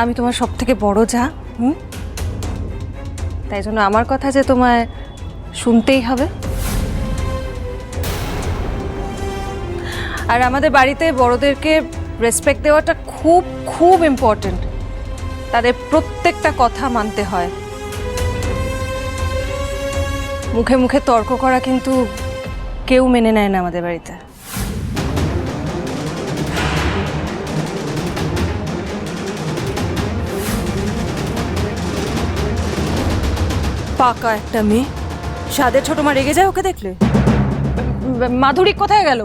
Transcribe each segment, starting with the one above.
আমি তোমার সব থেকে বড় যা, তাই জন্য আমার কথা যে তোমায় শুনতেই হবে। আর আমাদের বাড়িতে বড়দেরকে রেসপেক্ট দেওয়াটা খুব খুব ইম্পর্টেন্ট। তাদের প্রত্যেকটা কথা মানতে হয়। মুখে মুখে তর্ক করা কিন্তু কেউ মেনে নেয় না আমাদের বাড়িতে। পাকা একটা মেয়ে, সাদের ছোট মা রেগে যায় ওকে দেখলে। মাধুরী কোথায় গেল?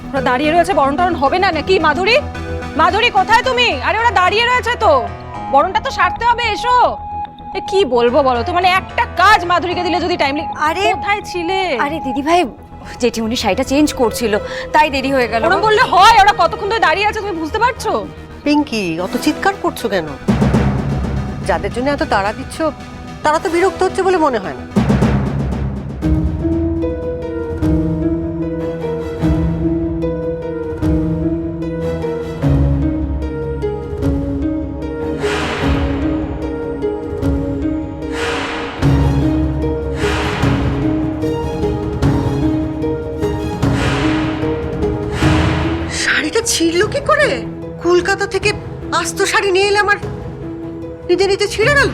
ওরা দাঁড়িয়ে রয়েছে, বরণ টরণ হবে না নাকি? মাধুরী, মাধুরী কোথায় তুমি? আরে ওরা দাঁড়িয়ে রয়েছে তো, বরণটা তো সারতে হবে, এসো। এ কি বলবো বলো তো, মানে একটা কাজ মাধুরীকে দিলে যদি টাইমলি। আরে কোথায় ছিলে? আরে দিদি ভাই, জেঠিমনি শাড়িটা চেঞ্জ করছিল, তাই দেরি হয়ে গেল। ওরা বললে হয়? ওরা কতক্ষণ ধরে দাঁড়িয়ে আছে তুমি বুঝতে পারছো? পিঙ্কি, অত চিৎকার করছো কেন? যাদের জন্য এত তাড়া দিচ্ছ তারা তো বিরক্ত হচ্ছে বলে মনে হয় না। শাড়িটা ছিঁড়ল কি করে? কলকাতা থেকে আস্ত শাড়ি নিয়ে এলাম আর নিজে নিজে ছিঁড়ে গেল।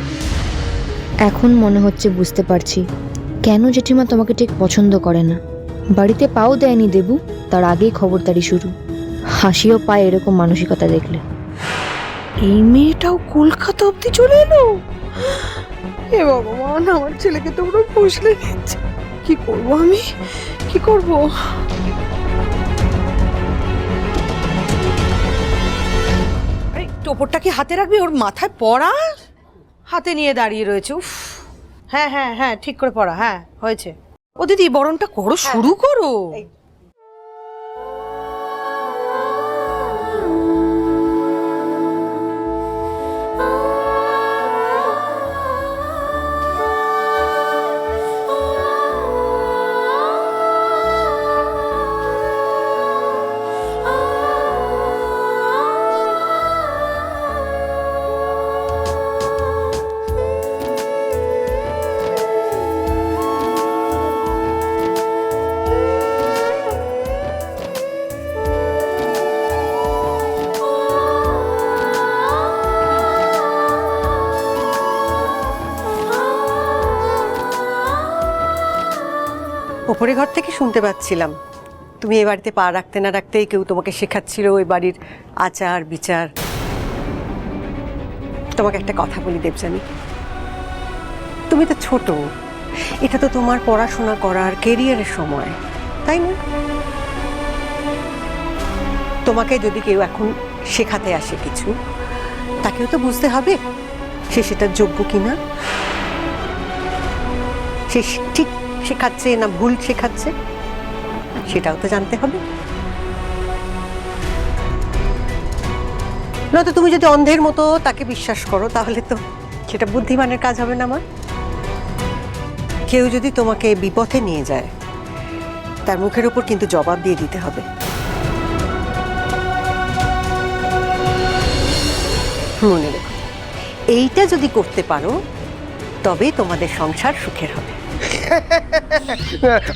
এখন মনে হচ্ছে বুঝতে পারছি কেন জেঠিমা তোমাকে ঠিক পছন্দ করে না। বাড়িতে পাও দেয়নি দেবু, তার আগেই খবরদারি শুরু। হাসিও পায় এরকম মানসিকতা দেখলে। এই মেয়েটাও কলকাতা অব্দি চলে এলো। হে ভগবান, আমার ছেলেকে তোমরা বুঝলে নিচ্ছে। কি করব আমি, কি করব? আরে টোপরটা কি হাতে রাখবি? ওর মাথায় পড়া, হাতে নিয়ে দাঁড়িয়ে রয়েছে। উফ, হ্যাঁ হ্যাঁ হ্যাঁ, ঠিক করে পড়া। হ্যাঁ হয়েছে। ও দিদি, বরণটা করো, শুরু করো। ওপরে ঘর থেকে শুনতে পাচ্ছিলাম তুমি এ বাড়িতে পা রাখতে না রাখতেই কেউ তোমাকে শেখাচ্ছিল ওই বাড়ির আচার বিচার। তোমাকে একটা কথা বলি দেবযানী, তুমি তো ছোট, এটা তো তোমার পড়াশোনা করার কেরিয়ারের সময়, তাই না? তোমাকে যদি কেউ এখন শেখাতে আসে কিছু, তাকেও তো বুঝতে হবে সে সেটা যোগ্য কিনা, সে ঠিক শেখাচ্ছে না ভুল শেখাচ্ছে, সেটাও তো জানতে হবে। নয়তো তুমি যদি অন্ধের মতো তাকে বিশ্বাস করো তাহলে তো সেটা বুদ্ধিমানের কাজ হবে না। আমার কেউ যদি তোমাকে বিপথে নিয়ে যায় তার মুখের উপর কিন্তু জবাব দিয়ে দিতে হবে। মনে রেখো, এইটা যদি করতে পারো তবে তোমাদের সংসার সুখের হবে।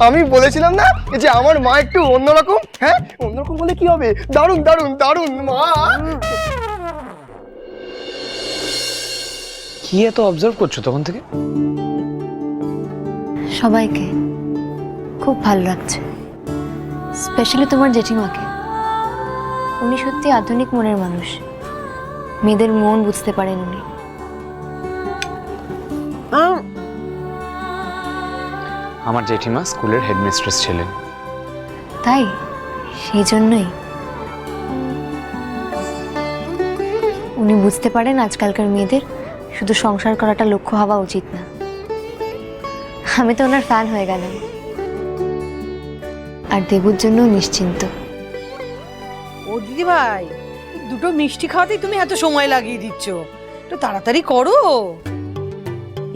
আমি বলেছিলাম না যে আমার মা একটু অন্যরকম। হ্যাঁ, অন্যরকম বলে কি হবে? দারুণ দারুণ দারুণ মা। কি এত অবজার্ভ করছো তখন থেকে? সবাইকে খুব ভালো লাগছে, স্পেশালি তোমার জেঠিমাকে। উনি সত্যি আধুনিক মনের মানুষ, মেয়েদের মন বুঝতে পারেন উনি। আমার জেঠিমা স্কুলের হেডমিস্ট্রেস ছিলেন। তাই সেই জন্যই উনি বুঝতে পারেন আজকালকার মেয়েদের শুধু সংসার করাটা লক্ষ্য হওয়া উচিত না। আমি তো ওনার ফ্যান হয়ে গেলাম, আর দেবুর জন্য নিশ্চিন্ত। ও দিদি ভাই, দুটো মিষ্টি খাওয়াতেই তুমি এত সময় লাগিয়ে দিচ্ছ, একটু তাড়াতাড়ি করো।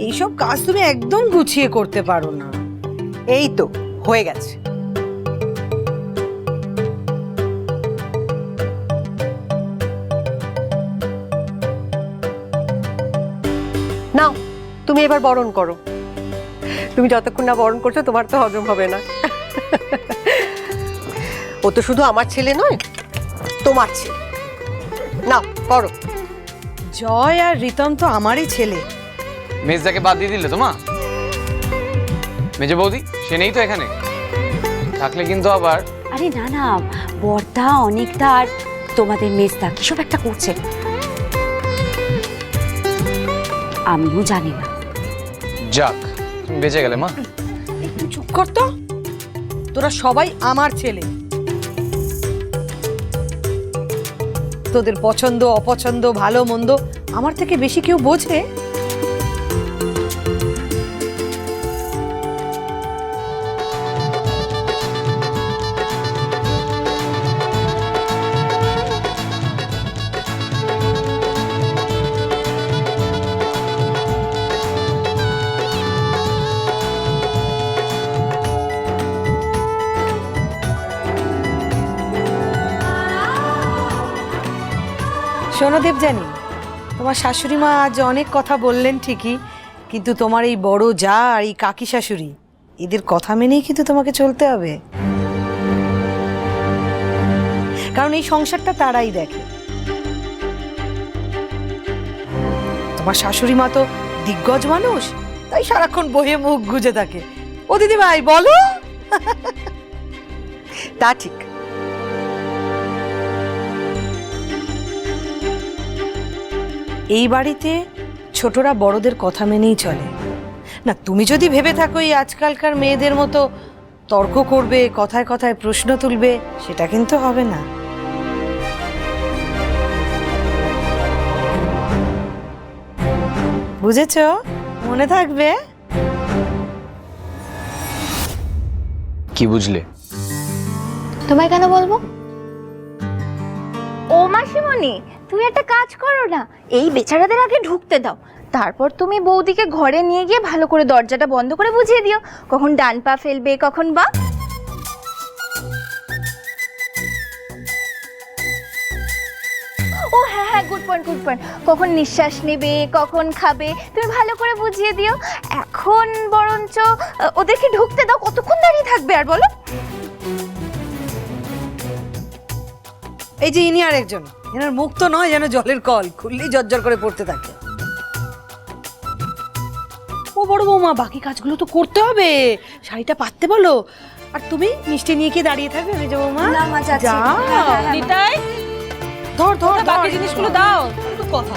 এইসব কাজ তুমি একদম গুছিয়ে করতে পারো না। এই তো হয়ে গেছে। নাও তুমি এবার বরণ করো। তুমি যতক্ষণ না বরণ করছো তোমার তো হজম হবে না। ও তো শুধু আমার ছেলে নয়, তোমার ছেলে। নাও করো। জয় আর রিতম তো আমারই ছেলে। মেজদাকে বাদ দিয়ে দিলে তো মা? মেজে বৌদি সে নেই তো এখানে, থাকলে কিন্তু আবার। আরে না না, বর্দা অনেকটা আর তোমাদের মেজদা কিসব একটা করছে, আমিও জানি না। যাক তুমি বেঁচে গেলে মা। একটু চুপ কর তো, তোরা সবাই আমার ছেলে। তোদের পছন্দ অপছন্দ ভালো মন্দ আমার থেকে বেশি কেউ বোঝে? শোনো দেবযানী, তোমার শাশুড়ি মা আজ অনেক কথা বললেন ঠিকই, কিন্তু তোমার এই বড় যা আর এই কাকি শাশুড়ি এদের কথা মেনেই কিন্তু তোমাকে চলতে হবে, কারণ এই সংসারটা তারাই দেখে। তোমার শাশুড়ি মা তো দিগ্গজ মানুষ, তাই সারাক্ষণ বহে মুখ গুজে থাকে। ও দিদি ভাই বলো। তা ঠিক। এই বাড়িতে ছোটরা বড়দের কথা মেনেই চলে না। তুমি যদি ভেবে থাকো এই আজকালকার মেয়েদের মতো তর্ক করবে, কথায় কথায় প্রশ্ন তুলবে, সেটা কিন্তু হবে না। বুঝেছো? মনে থাকবে। কি বুঝলে? তোমায় কেন বলবো? ও মাসিমণি, তুমি একটা কাজ করো না, এই বেচারাদের আগে ঢুকতে দাও, তারপর তুমি বৌদিকে ঘরে নিয়ে গিয়ে ভালো করে দরজাটা বন্ধ করে বুঝিয়ে দিও কখন ডান পা ফেলবে কখন বা। ও হ্যাঁ হ্যাঁ, গুড পয়েন্ট গুড পয়েন্ট, কখন নিঃশ্বাস নেবে কখন খাবে তুমি ভালো করে বুঝিয়ে দিও। এখন বরঞ্চ ওদেরকে ঢুকতে দাও, কতক্ষণ দাঁড়িয়ে থাকবে আর বলো। এই যে ইনি আর একজন, এনার মুখ তো নয় যেন জলের কল, খুললেই জর্জর করে পড়তে থাকে। ও বড় বৌমা, বাকি কাজগুলো তো করতে হবে, শাড়িটা পাততে বলো। আর তুমি মিষ্টি নিয়ে কি দাঁড়িয়ে থাকবে মেজো বৌমা? না মা, যাচ্ছি। যাও। নিতাই, ধর ধর বাকি জিনিসগুলো দাও। কথা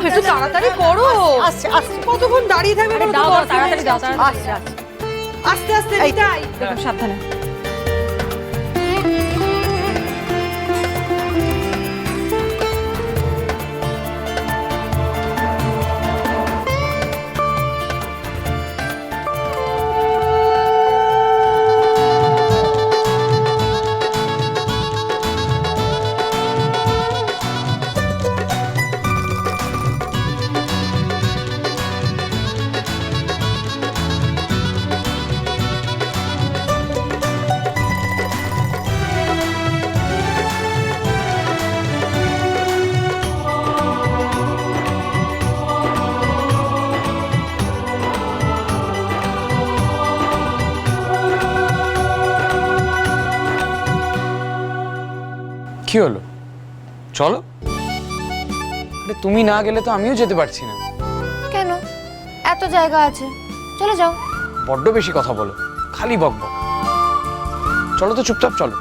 একটু তাড়াতাড়ি করো। আসছে আসছে। কতক্ষণ দাঁড়িয়ে থাকবে বলো তো? দাও, বর তাড়াতাড়ি দাও, ফিরে তাড়াতাড়ি। আসছে, আসছে। আস্তে আস্তে নিতাই। একদম সাবধানে। কি হলো? চলো। আরে তুমি না গেলে তো আমিও যেতে পারছি না। কেন? এত জায়গা আছে, চলে যাও। বড্ড বেশি কথা বলো, খালি বকবক। চলো তো, চুপচাপ চলো।